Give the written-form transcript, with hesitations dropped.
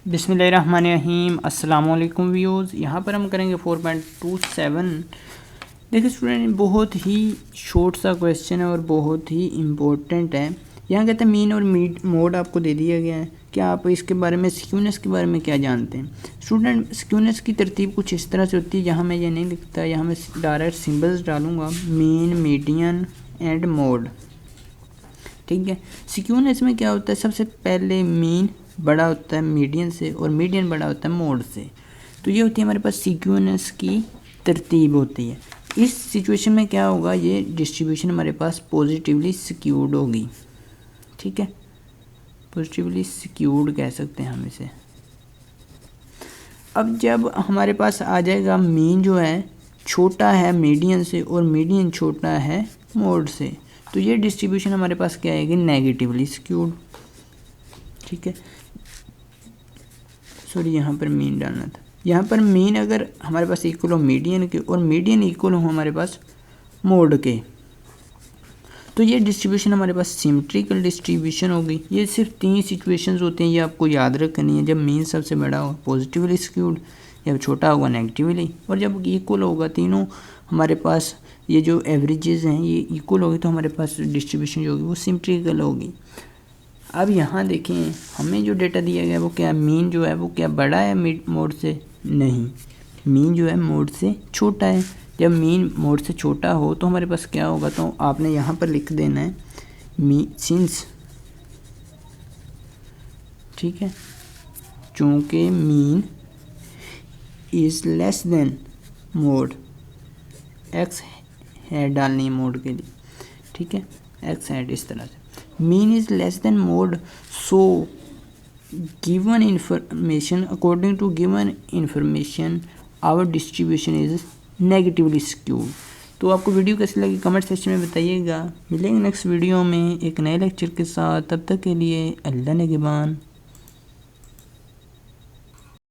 बिस्मिल्लाहिर्रहमानिर्रहीम अस्सलाम वालेकुम व्यूअर्स। यहाँ पर हम करेंगे 4.27। देखिए स्टूडेंट, बहुत ही शॉर्ट सा क्वेश्चन है और बहुत ही इम्पोर्टेंट है। यहाँ कहते हैं मीन और मोड आपको दे दिया गया है। क्या आप इसके बारे में स्क्यूनेस के बारे में क्या जानते हैं? स्टूडेंट, स्क्यूनेस की तरतीब कुछ इस तरह से होती है। यहाँ मैं ये नहीं लिखता, यहाँ मैं डायरेक्ट सिंबल्स डालूँगा, मीन, मीडियन एंड मोड। ठीक है। स्क्यूनेस में क्या होता है, सबसे पहले मीन बड़ा होता है मीडियन से और मीडियन बड़ा होता है मोड से। तो ये होती है हमारे पास स्क्यूनेस की तरतीब होती है। इस सिचुएशन में क्या होगा, ये डिस्ट्रीब्यूशन हमारे पास पॉजिटिवली स्क्यूड होगी। ठीक है, पॉजिटिवली स्क्यूड कह सकते हैं हम इसे। अब जब हमारे पास आ जाएगा मीन जो है छोटा है मीडियन से और मीडियन छोटा है मोड से, तो ये डिस्ट्रीब्यूशन हमारे पास क्या आएगी, नेगेटिवली स्क्यूड। ठीक है, सॉरी यहाँ पर मीन डालना था। यहाँ पर मीन अगर हमारे पास इक्वल हो मीडियन के और मीडियन इक्वल हो हमारे पास मोड के, तो ये डिस्ट्रीब्यूशन हमारे पास सिमेट्रिकल डिस्ट्रीब्यूशन होगी। ये सिर्फ 3 सिचुएशंस होते हैं, ये आपको याद रखनी है। जब मीन सबसे बड़ा हो पॉजिटिवली स्क्यूड, जब छोटा होगा नेगेटिवली, और जब इक्वल होगा तीनों हमारे पास, ये जो एवरेजेस हैं ये इक्वल होगी, तो हमारे पास डिस्ट्रीब्यूशन जो होगी वो सिमेट्रिकल होगी। अब यहाँ देखें, हमें जो डेटा दिया गया है वो क्या, मीन जो है वो क्या बड़ा है मोड से? नहीं, मीन जो है मोड से छोटा है। जब मीन मोड से छोटा हो तो हमारे पास क्या होगा, तो आपने यहाँ पर लिख देना है सिंस, ठीक है, चूँकि mean is less than mode, x had डालनी है मोड के लिए। ठीक है, एक्स हैड इस तरह से, mean is less than mode, so given information, according to given information our distribution is negatively skewed. तो आपको वीडियो कैसी लगी कमेंट सेक्शन में बताइएगा। मिलेंगे नेक्स्ट वीडियो में एक नए लेक्चर के साथ, तब तक के लिए अल्लाह निगहबान।